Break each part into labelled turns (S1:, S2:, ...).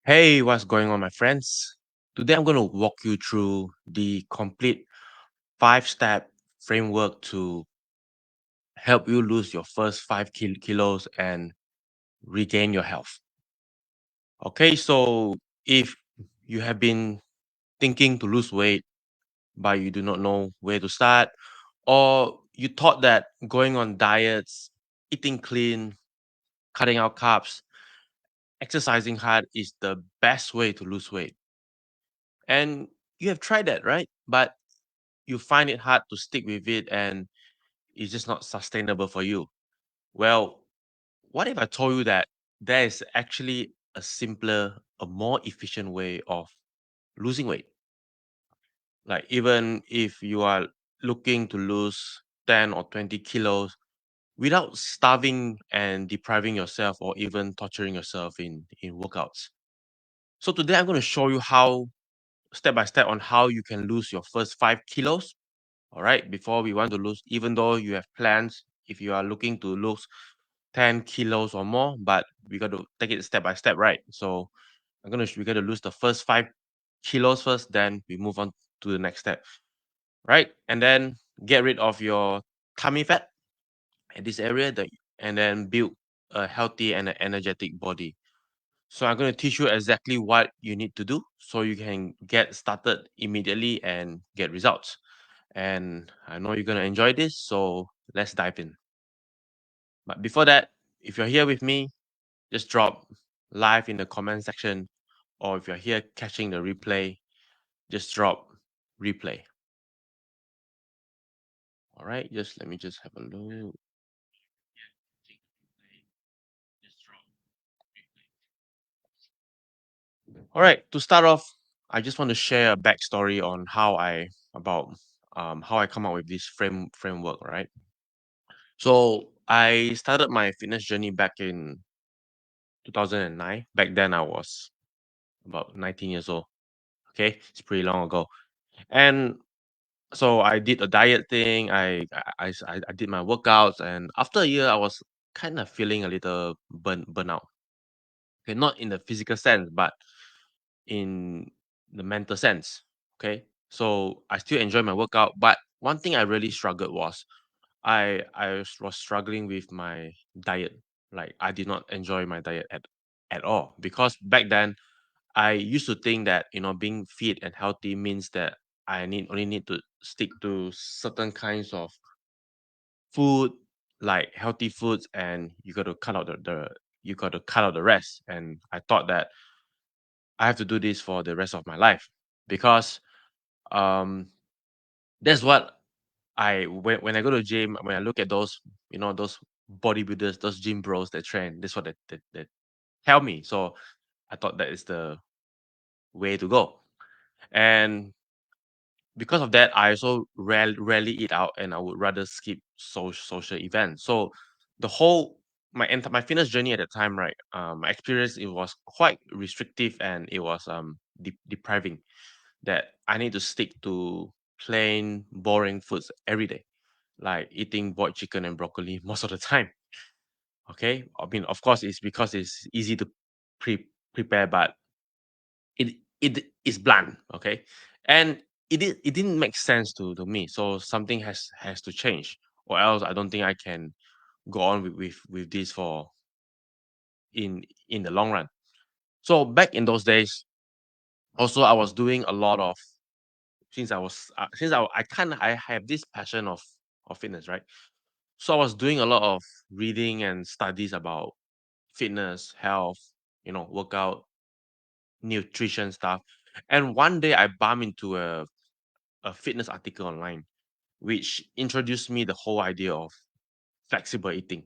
S1: Hey, what's going on, my friends? Today I'm going to walk you through the complete 5 step framework to help you lose your first 5 kilos and regain your health. Okay, so if you have been thinking to lose weight, but you do not know where to start, or you thought that going on diets, eating clean, cutting out carbs, exercising hard is the best way to lose weight, and you have tried that, right? But you find it hard to stick with it and it's just not sustainable for you. Well, what if I told you that there is actually a simpler, a more efficient way of losing weight? Like, even if you are looking to lose 10 or 20 kilos without starving and depriving yourself or even torturing yourself in workouts. So, today I'm going to show you how, step by step, on how you can lose your first 5 kilos. All right, before we want to lose, even though you have plans, if you are looking to lose 10 kilos or more, but we got to take it step by step, right? So we got to lose the first 5 kilos first, then we move on to the next step, right? And then get rid of your tummy fat at this area, and then build a healthy and an energetic body. So I'm going to teach you exactly what you need to do so you can get started immediately and get results. And I know you're going to enjoy this, so let's dive in. But before that, if you're here with me, just drop live in the comment section, or if you're here catching the replay, just drop replay. All right, just let me just have a look. All right, to start off, I just want to share a backstory on how I come up with this framework. Right, so I started my fitness journey back in 2009. Back then, I was about 19 years old. Okay, it's pretty long ago, and so I did a diet thing. I did my workouts, and after a year, I was kind of feeling a little burnout. Okay, not in the physical sense, but in the mental sense. Okay, so I still enjoy my workout, but one thing I really struggled was I was struggling with my diet. Like, I did not enjoy my diet at all, because back then I used to think that, being fit and healthy means that I only need to stick to certain kinds of food, like healthy foods, and you got to cut out the rest. And I thought that I have to do this for the rest of my life, because um that's what when I go to gym, when I look at those bodybuilders, those gym bros that train, that's what they tell me. So I thought that is the way to go. And because of that, I also rarely eat out, and I would rather skip social events. So the whole my fitness journey at the time, right? My experience, it was quite restrictive, and it was depriving. That I need to stick to plain, boring foods every day, like eating boiled chicken and broccoli most of the time. Okay, I mean, of course, it's because it's easy to prepare, but it is bland. Okay, and it didn't make sense to me. So something has to change, or else I don't think I can go on with this for in the long run. So back in those days, also I was doing a lot of, since I kind of I have this passion of fitness, right? So I was doing a lot of reading and studies about fitness, health, workout, nutrition stuff. And one day I bumped into a fitness article online, which introduced me the whole idea of flexible eating.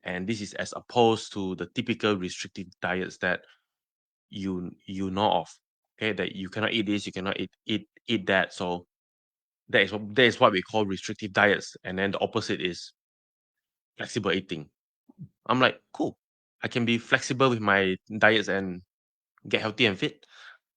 S1: And this is as opposed to the typical restrictive diets that you know of. Okay, that you cannot eat this, you cannot eat that. So that is what we call restrictive diets. And then the opposite is flexible eating. I'm like, cool. I can be flexible with my diets and get healthy and fit.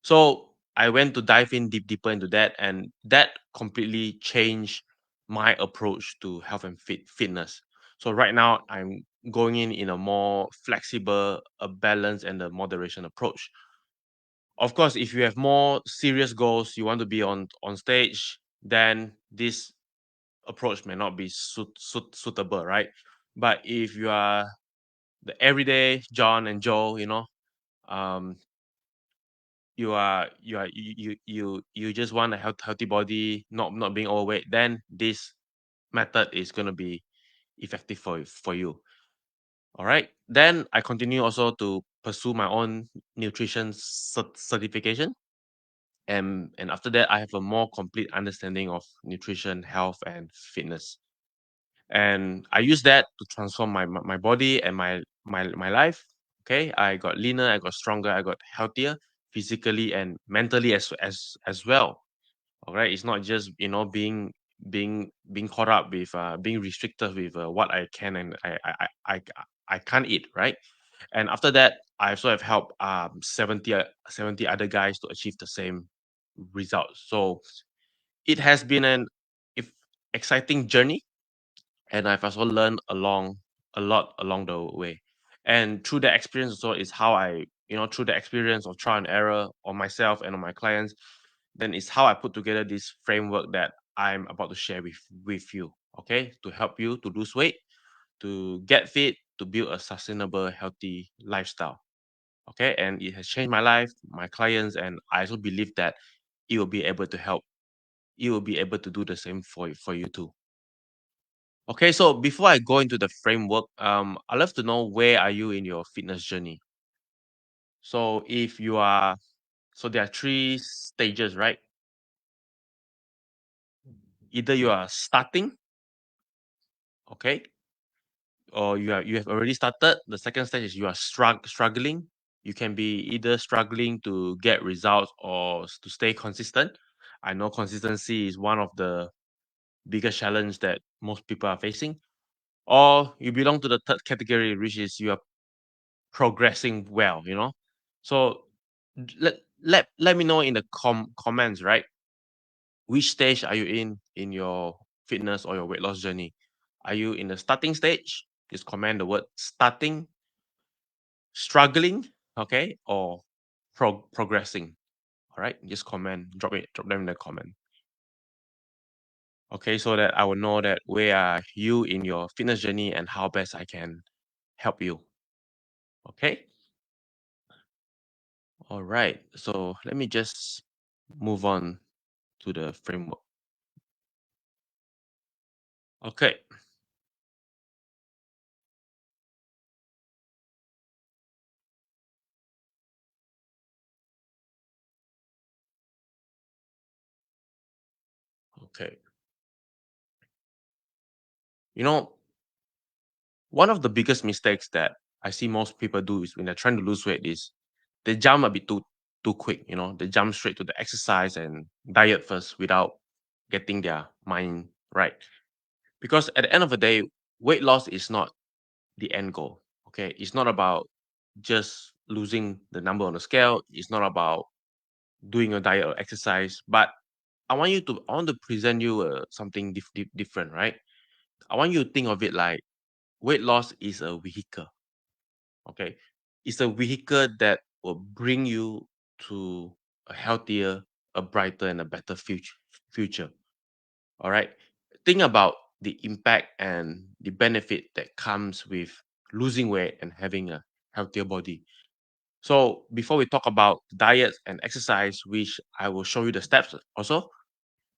S1: So I went to dive in deeper into that, and that completely changed my approach to health and fitness. So right now I'm going in a more flexible, a balance and a moderation approach. Of course, if you have more serious goals, you want to be on stage, then this approach may not be suitable, right? But if you are the everyday John and Joe, um, you just want a healthy body, not being overweight, then this method is gonna be effective for you. All right. Then I continue also to pursue my own nutrition certification. And after that, I have a more complete understanding of nutrition, health, and fitness. And I use that to transform my body and my life. Okay, I got leaner, I got stronger, I got healthier physically and mentally as well. All right, it's not just being caught up with being restricted with what I can and I can't eat, right? And after that, I also have helped 70 other guys to achieve the same results. So it has been an if exciting journey, and I've also learned a lot along the way. And through the experience also is how through the experience of trial and error on myself and on my clients, then it's how I put together this framework that I'm about to share with you. Okay, to help you to lose weight, to get fit, to build a sustainable, healthy lifestyle. Okay, and it has changed my life, my clients, and I also believe that it will be able to help. You will be able to do the same for you too. Okay, so before I go into the framework, I'd love to know where are you in your fitness journey. So if you are, so there are three stages, right? Either you are starting, okay, or you have already started. The second stage is you are struggling. You can be either struggling to get results or to stay consistent. I know consistency is one of the biggest challenge that most people are facing. Or you belong to the third category, which is you are progressing well. So let me know in the comments, right? Which stage are you in your fitness or your weight loss journey? Are you in the starting stage? Just comment the word starting, struggling, okay, or progressing. All right, just comment, drop them in the comment. Okay, so that I will know that where are you in your fitness journey and how best I can help you. Okay. All right. So let me just move on to the framework. Okay. Okay. You know, one of the biggest mistakes that I see most people do is when they're trying to lose weight is they jump a bit too quick. They jump straight to the exercise and diet first without getting their mind right. Because at the end of the day, weight loss is not the end goal. Okay, it's not about just losing the number on the scale. It's not about doing your diet or exercise. But I want to present you something different, right? I want you to think of it like weight loss is a vehicle. Okay, it's a vehicle that will bring you to a healthier, a brighter, and a better future. All right. Think about the impact and the benefit that comes with losing weight and having a healthier body. So before we talk about diet and exercise, which I will show you the steps also,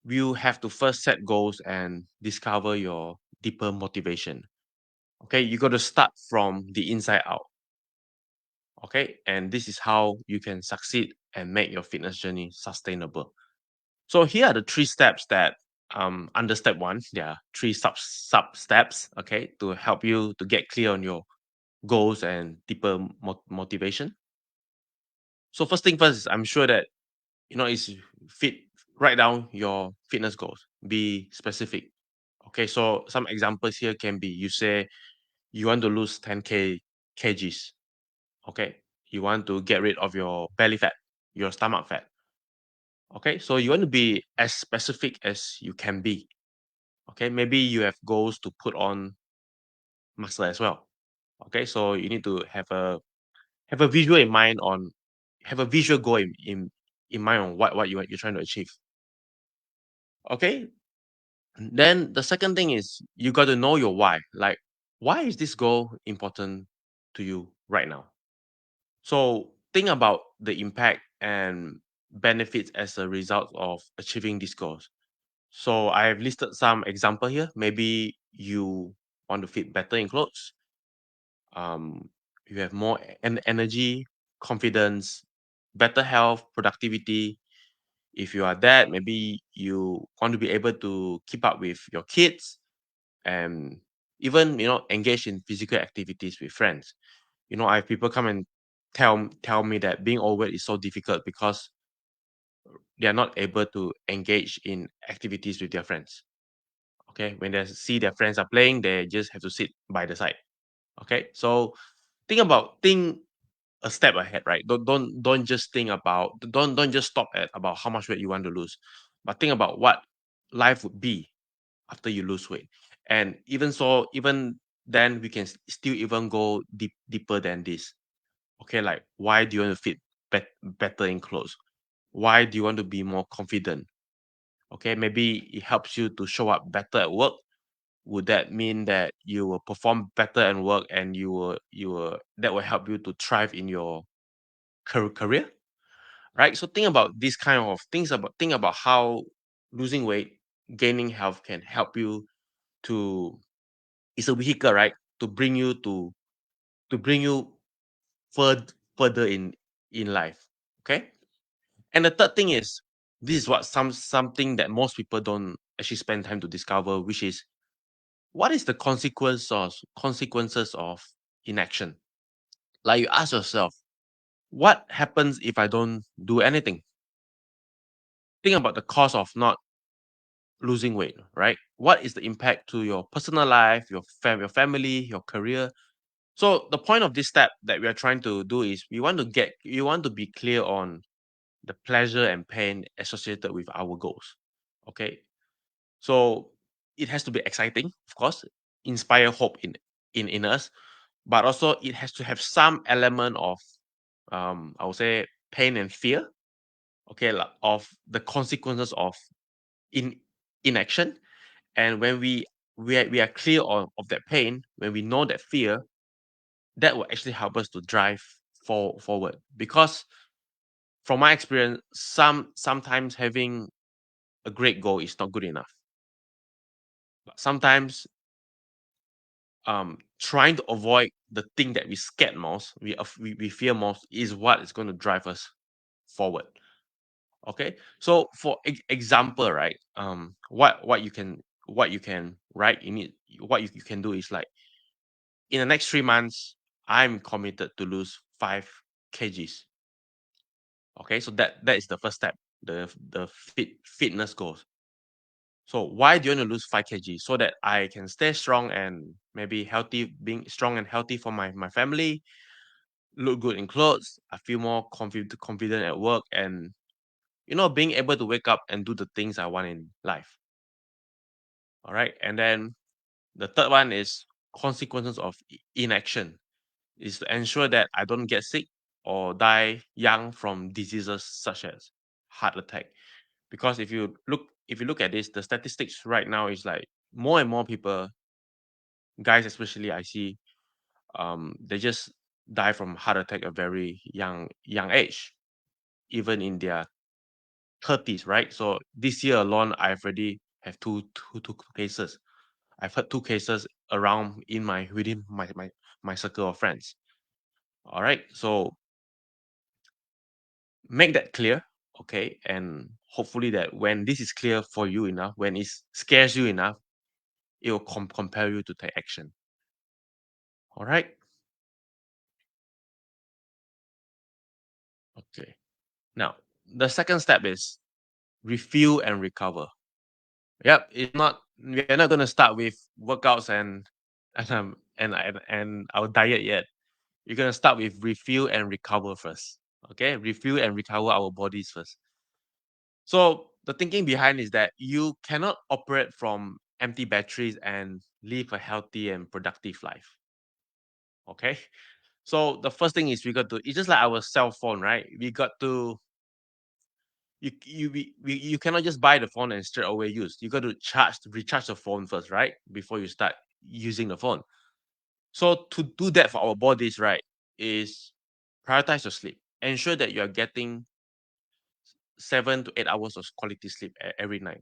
S1: you have to first set goals and discover your deeper motivation. Okay, you got to start from the inside out. Okay, and this is how you can succeed and make your fitness journey sustainable. So here are the three steps that under step one, there are three sub steps, okay, to help you to get clear on your goals and deeper motivation. So first thing first, I'm sure that is fit write down your fitness goals. Be specific. Okay, so some examples here can be you say you want to lose 10 kgs. Okay, you want to get rid of your belly fat, your stomach fat. Okay, so you want to be as specific as you can be. Okay, maybe you have goals to put on muscle as well. Okay, so you need to have a visual in mind on have a visual goal in mind on what you're trying to achieve. Okay, then the second thing is you got to know your why. Like, why is this goal important to you right now? So think about the impact and benefits as a result of achieving these goals. So I've listed some example here. Maybe you want to fit better in clothes. Um, you have more energy, confidence, better health, productivity. If you are that, maybe you want to be able to keep up with your kids and even engage in physical activities with friends. I have people come and tell me that being overweight is so difficult because they are not able to engage in activities with their friends. Okay, when they see their friends are playing, they just have to sit by the side. Okay, so think a step ahead, right? Don't just think about don't just stop at about how much weight you want to lose, but think about what life would be after you lose weight. And even then, we can still even go deeper than this. Okay, like why do you want to fit better in clothes? Why do you want to be more confident? Okay, maybe it helps you to show up better at work. Would that mean that you will perform better at work and you will that will help you to thrive in your career, right? So think about these kind of things about think about how losing weight, gaining health can help you to it's a vehicle, right? To bring you further in life. Okay. And the third thing is this is what something that most people don't actually spend time to discover, which is what is the consequences of inaction. Like you ask yourself, what happens if I don't do anything? Think about the cost of not losing weight, right? What is the impact to your personal life, your family, your career? So the point of this step that we are trying to do is we want to be clear on the pleasure and pain associated with our goals. Okay. So it has to be exciting, of course, inspire hope in us, but also it has to have some element of I would say pain and fear, okay, like of the consequences of in inaction. And when we are clear of that pain, when we know that fear, that will actually help us to drive forward. Because from my experience, sometimes having a great goal is not good enough. But sometimes trying to avoid the thing that we scared most, we fear most, is what is going to drive us forward. Okay, so for example, right, what you can write in it, you can do is like in the next 3 months, I'm committed to lose 5 kgs. Okay, so that is the first step, the fitness goals. So why do you want to lose 5 kgs? So that I can stay strong and maybe healthy, being strong and healthy for my family, look good in clothes. I feel more confident at work, and being able to wake up and do the things I want in life. All right, and then the third one is consequences of inaction. Is to ensure that I don't get sick or die young from diseases such as heart attack. Because if you look at this, the statistics right now is like more and more people, guys especially, I see they just die from heart attack at a very young age, even in their 30s, right? So this year alone, I've already have two cases. I've heard 2 cases around within my circle of friends. All right, so make that clear, okay, and hopefully that when this is clear for you enough, when it scares you enough, it will compel you to take action. All right. Okay, now the second step is refuel and recover. Yep, it's not we're not going to start with workouts and our diet yet. You're going to start with refuel and recover first. Okay, refuel and recover our bodies first. So the thinking behind is that you cannot operate from empty batteries and live a healthy and productive life. Okay. So the first thing is we got to, it's just like our cell phone, right? We got to, you cannot just buy the phone and straight away use. You got to recharge the phone first, right? Before you start using the phone. So to do that for our bodies, right, is prioritize your sleep. Ensure that you are getting 7 to 8 hours of quality sleep every night.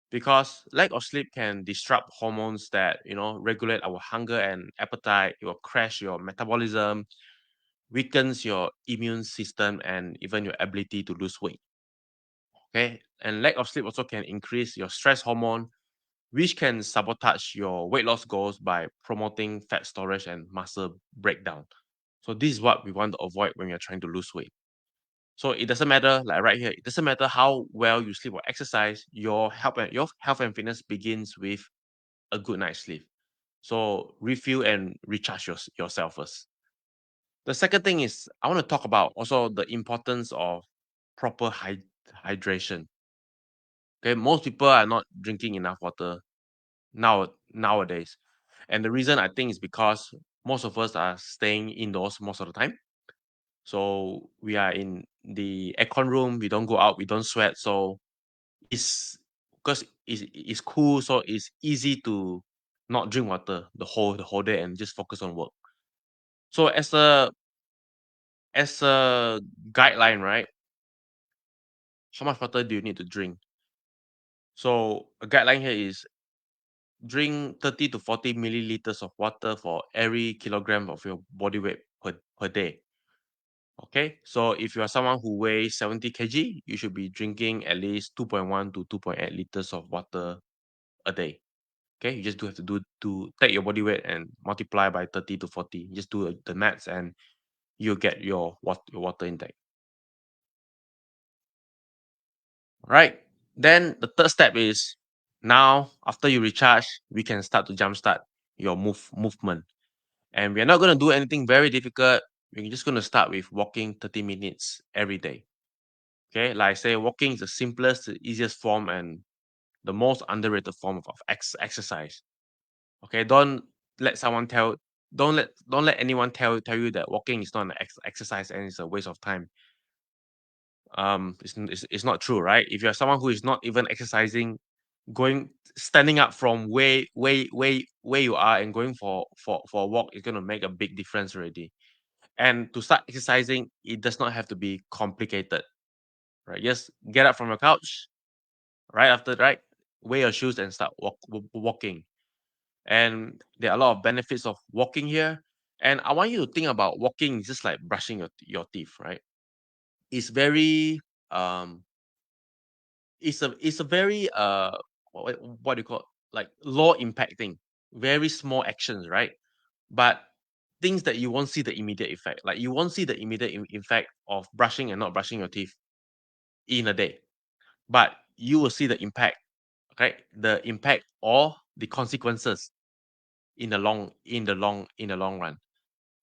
S1: Because lack of sleep can disrupt hormones that regulate our hunger and appetite. It will crash your metabolism, weakens your immune system, and even your ability to lose weight. Okay, and lack of sleep also can increase your stress hormone, which can sabotage your weight loss goals by promoting fat storage and muscle breakdown. So this is what we want to avoid when you're trying to lose weight. So it doesn't matter, like right here, it doesn't matter how well you sleep or exercise. Your health and fitness begins with a good night's sleep. So refuel and recharge yourself first. The second thing is I want to talk about also the importance of proper hydration. Okay, most people are not drinking enough water nowadays, and the reason I think is because most of us are staying indoors most of the time. So we are in the aircon room. We don't go out. We don't sweat. So it's because it's cool. So it's easy to not drink water the whole day and just focus on work. So as a guideline, right? How much water do you need to drink? So a guideline here is drink 30 to 40 milliliters of water for every kilogram of your body weight per day. Okay, so if you are someone who weighs 70 kg, you should be drinking at least 2.1 to 2.8 liters of water a day. Okay, you just do have to take your body weight and multiply by 30 to 40. Just do the maths and you'll get your water intake. Right. Then the third step is now after you recharge, we can start to jumpstart your movement. And we're not going to do anything very difficult. We're just going to start with walking 30 minutes every day. Okay, like I say, walking is the simplest, the easiest form, and the most underrated form of exercise. Okay, let someone tell, don't let anyone tell you that walking is not an exercise and it's a waste of time. It's not true, right? If you're someone who is not even exercising, standing up from where you are and going for a walk is going to make a big difference already. And to start exercising, it does not have to be complicated, right? Just get up from your couch, right after, right, wear your shoes and start walking. And there are a lot of benefits of walking here. And I want you to think about walking just like brushing your teeth, right? It's very um it's a very what do you call it? Like low impacting, very small actions, right? But things that you won't see the immediate effect. Like you won't see the immediate effect of brushing and not brushing your teeth in a day, but you will see the impact, okay? The impact or the consequences in the long run.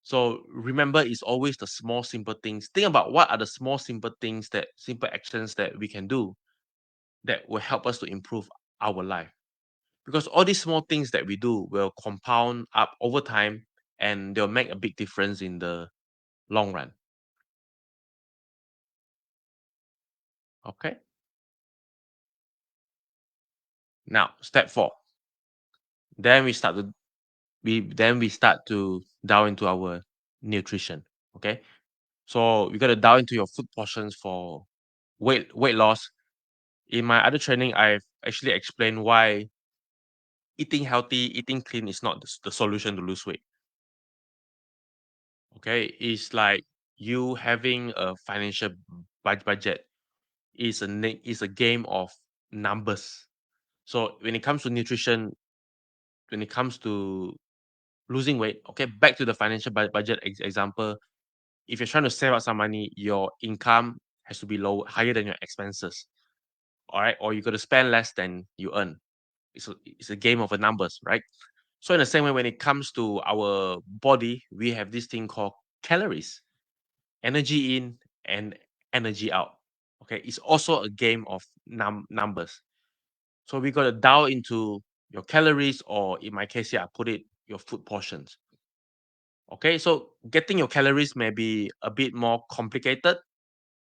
S1: So remember, it's always the small simple things. Think about what are the simple actions that we can do that will help us to improve our life. Because all these small things that we do will compound up over time and they'll make a big difference in the long run. Okay. Now, step 4. Then we start to dive into our nutrition. Okay. So we gotta dive into your food portions for weight loss. In my other training, I've actually explained why eating healthy, eating clean is not the solution to lose weight. Okay, it's like you having a financial budget is a game of numbers. So when it comes to nutrition, when it comes to losing weight, okay, back to the financial budget example. If you're trying to save out some money, your income has to be higher than your expenses. All right, or you got to spend less than you earn. It's a game of the numbers, right? So in the same way, when it comes to our body, we have this thing called calories, energy in and energy out. Okay, it's also a game of numbers. So we got to dial into your calories, or in my case here, I put it your food portions. Okay, so getting your calories may be a bit more complicated.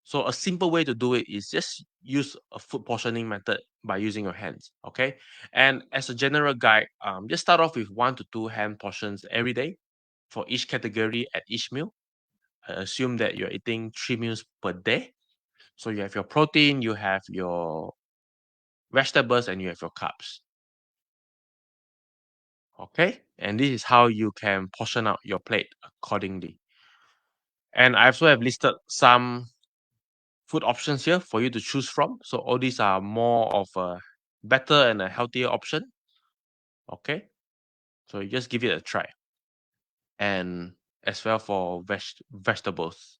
S1: So a simple way to do it is just use a food portioning method by using your hands. Okay, and as a general guide, just start off with 1 to 2 hand portions every day for each category at each meal. Assume that you're eating 3 meals per day. So you have your protein, you have your vegetables, and you have your carbs. Okay, and this is how you can portion out your plate accordingly. And I also have listed some food options here for you to choose from. So all these are more of a better and a healthier option. Okay, so you just give it a try. And as well for vegetables.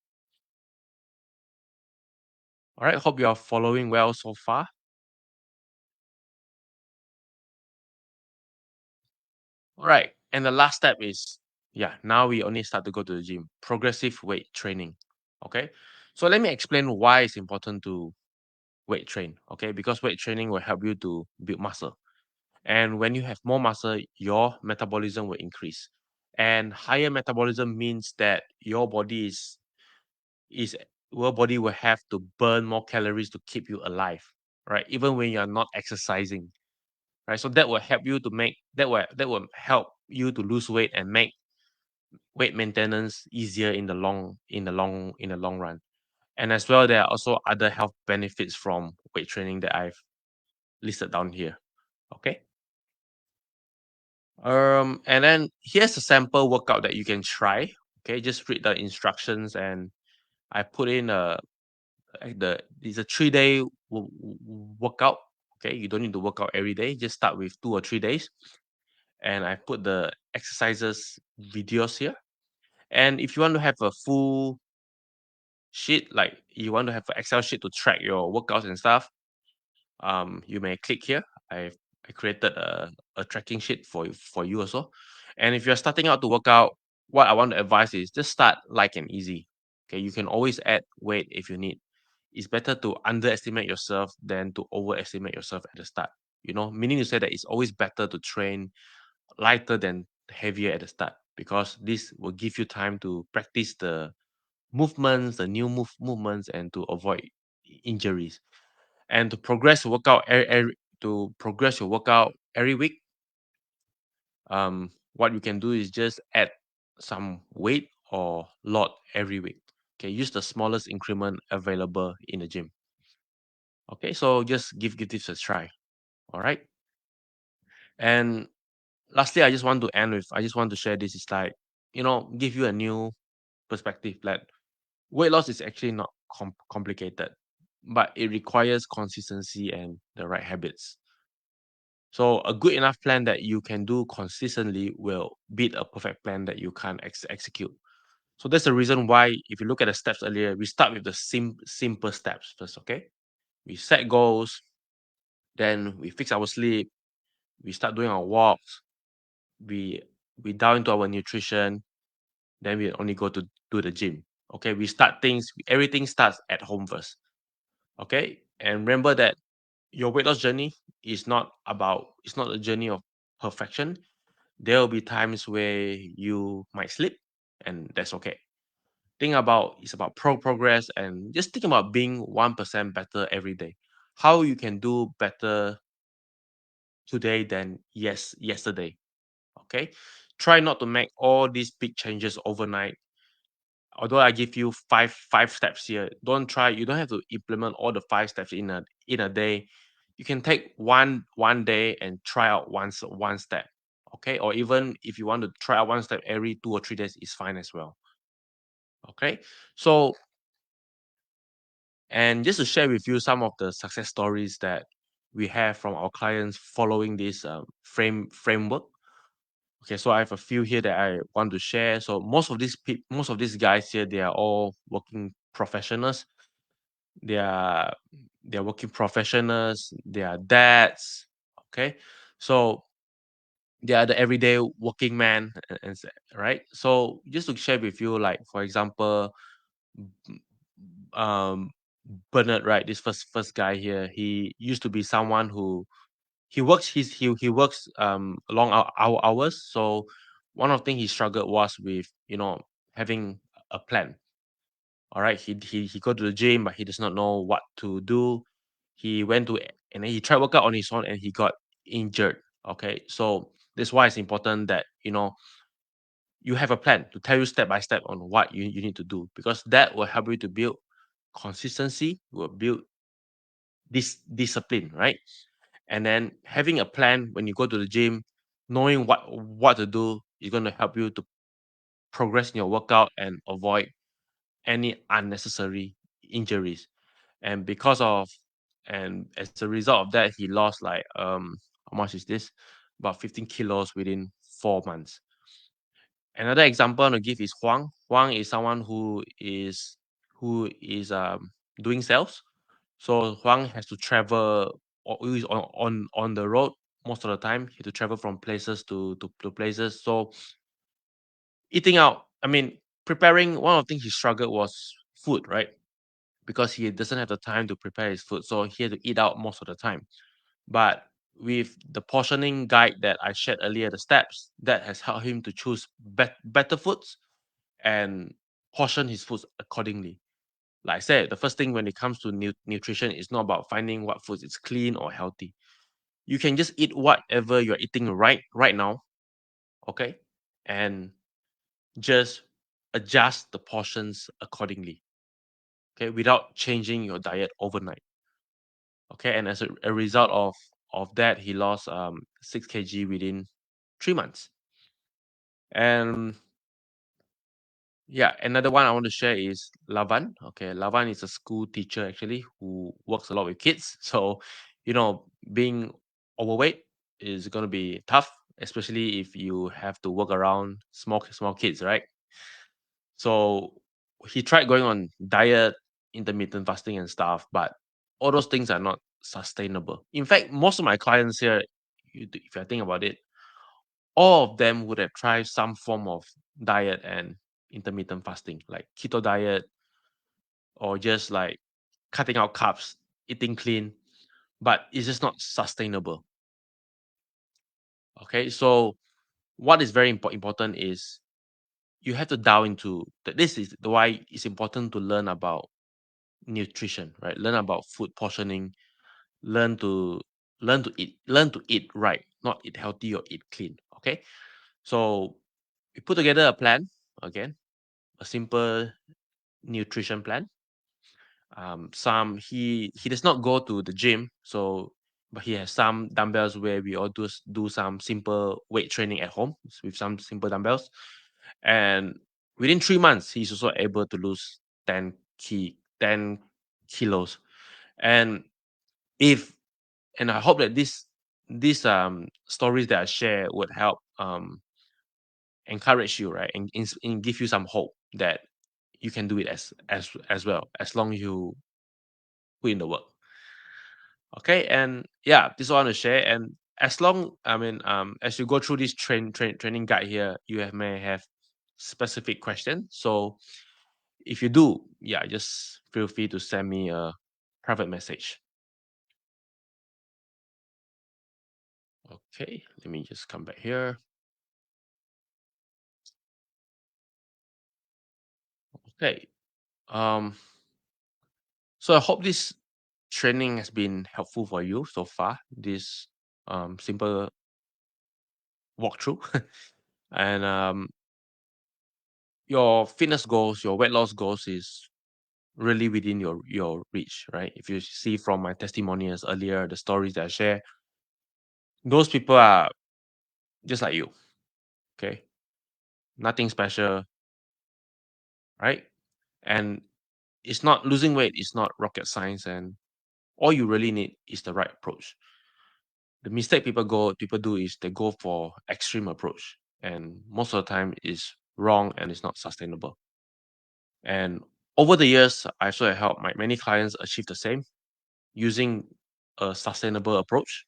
S1: All right, hope you are following well so far. All right, and the last step is, yeah, now we only start to go to the gym, progressive weight training. Okay, so let me explain why it's important to weight train. Okay, because weight training will help you to build muscle. And when you have more muscle, your metabolism will increase. And higher metabolism means that is your body will have to burn more calories to keep you alive, right? Even when you're not exercising, right? So that will help you to make that will help you to lose weight and make weight maintenance easier in the long run. And as well, there are also other health benefits from weight training that I've listed down here. Okay. And then here's a sample workout that you can try. Okay, just read the instructions, and I put in it's a 3-day workout. Okay, you don't need to work out every day. Just start with 2 or 3 days, and I put the exercises videos here. And if you want to have a full sheet, like you want to have an Excel sheet to track your workouts and stuff, you may click here. I created a tracking sheet for you also. And if you're starting out to work out, what I want to advise is just start light and easy. Okay, you can always add weight if you need. It's better to underestimate yourself than to overestimate yourself at the start. Meaning to say that it's always better to train lighter than heavier at the start, because this will give you time to practice the movements, the new movements, and to avoid injuries. And to progress your workout every week, what you can do is just add some weight or load every week. Okay, use the smallest increment available in the gym. Okay, so just give this a try. All right. And lastly, I just want to share this. Is like, give you a new perspective that weight loss is actually not complicated, but it requires consistency and the right habits. So a good enough plan that you can do consistently will beat a perfect plan that you can't execute. So that's the reason why, if you look at the steps earlier, we start with the simple steps first. Okay, we set goals, then we fix our sleep, we start doing our walks, we we dive into our nutrition, then we only go to do the gym. Okay, we start things. Everything starts at home first. Okay, and remember that your weight loss journey it's not a journey of perfection. There will be times where you might slip, and that's okay. It's about progress, and just think about being 1% better every day. How you can do better today than yesterday. Okay, try not to make all these big changes overnight. Although I give you five steps here, you don't have to implement all the 5 steps in a day. You can take one day and try out one step. Okay, or even if you want to try out one step every 2 or 3 days, is fine as well. Okay, so, and just to share with you some of the success stories that we have from our clients following this framework. Okay, so I have a few here that I want to share. So most of these guys here, they are all working professionals. They are they're working professionals. They are dads. Okay, so they are the everyday working man, right? So just to share with you, like for example, b- um, Bernard, right? This first guy here, he used to be someone who he works long hours. So one of the things he struggled was with having a plan. All right, he go to the gym, but he does not know what to do. He went to and then he tried workout on his own and he got injured. Okay, so that's why it's important that you have a plan to tell you step by step on what you need to do, because that will help you to build consistency, will build this discipline, right? And then having a plan when you go to the gym, knowing what to do is going to help you to progress in your workout and avoid any unnecessary injuries. And because of and as a result of that, he lost like how much is this? About 15 kilos within 4 months. Another example I want to give is Huang. Huang is someone who is doing sales. So Huang has to travel or who is on the road most of the time. He had to travel from places to places. So eating out, I mean, preparing, one of the things he struggled was food, right? Because he doesn't have the time to prepare his food. So he had to eat out most of the time. But with the portioning guide that I shared earlier, the steps, that has helped him to choose better foods and portion his foods accordingly. Like I said, the first thing when it comes to nutrition is not about finding what foods is clean or healthy. You can just eat whatever you're eating right now, okay? And just adjust the portions accordingly, okay, without changing your diet overnight. Okay, and as a result of that, he lost 6 kg within 3 months. And yeah, another one I want to share is Lavan. Okay, Lavan is a school teacher actually who works a lot with kids. So, being overweight is going to be tough, especially if you have to work around small kids, right? So he tried going on diet, intermittent fasting and stuff, but all those things are not sustainable. In fact, most of my clients here, if I think about it, all of them would have tried some form of diet and intermittent fasting, like keto diet or just like cutting out carbs, eating clean, but it's just not sustainable. Okay, so what is very important is you have to dive into this is the why it's important to learn about nutrition, right? Learn about food portioning, learn to learn to eat right, not eat healthy or eat clean. Okay, so we put together a plan again, a simple nutrition plan. Some he does not go to the gym, so but he has some dumbbells where we all do some simple weight training at home with some simple dumbbells. And within 3 months, he's also able to lose 10 kilos. And if and I hope that these stories that I share would help encourage you, right, and give you some hope that you can do it as well, as long as you put in the work. Okay, and yeah, this is what I want to share. And as long, I mean, as you go through this training guide here, you may have specific questions. So if you do, yeah, just feel free to send me a private message. Okay, let me just come back here. Okay, um, so I hope this training has been helpful for you so far. This simple walkthrough, and your fitness goals, your weight loss goals is really within your reach, right? If you see from my testimonials earlier, the stories that I share, those people are just like you. Okay, nothing special, right? And it's not losing weight. It's not rocket science, and all you really need is the right approach. The mistake people do is they go for extreme approach, and most of the time is wrong and it's not sustainable. And over the years, I also have helped my many clients achieve the same using a sustainable approach.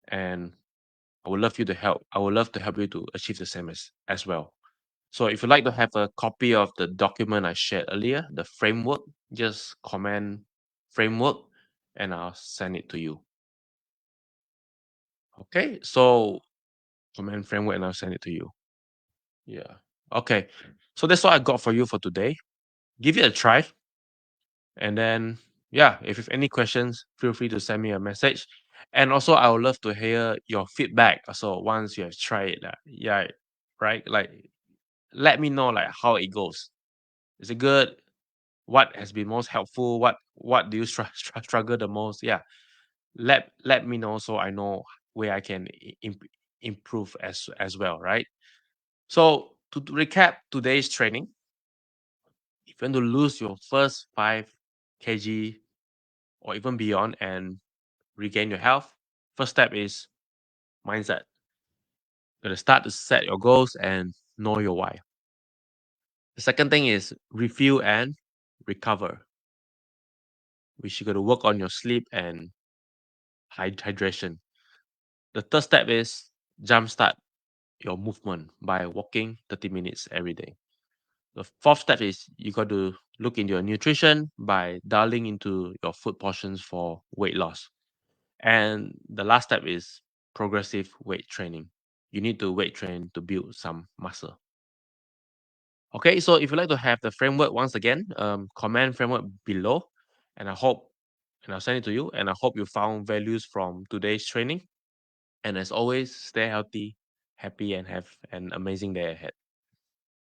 S1: And I would love to help you to achieve the same as well. So if you'd like to have a copy of the document I shared earlier, the framework, just comment framework and I'll send it to you. Okay, so command framework, and I'll send it to you. Yeah. Okay. So that's what I got for you for today. Give it a try. And then, yeah, if you have any questions, feel free to send me a message. And also, I would love to hear your feedback. So once you have tried it, yeah, right? Like, let me know like how it goes. Is it good? What has been most helpful? What do you struggle the most? Yeah, let me know so I know where I can improve as well, right? So to recap today's training, if you want to lose your first 5 kg or even beyond and regain your health, first step is mindset. You gotta start to set your goals and know your why. The second thing is refuel and recover, which you gotta work on your sleep and hydration. The third step is jumpstart your movement by walking 30 minutes every day. The fourth step is you got to look into your nutrition by dialing into your food portions for weight loss. And the last step is progressive weight training. You need to weight train to build some muscle. Okay, so if you'd like to have the framework once again, comment framework below, and I'll send it to you. And I hope you found values from today's training. And as always, stay healthy, happy, and have an amazing day ahead.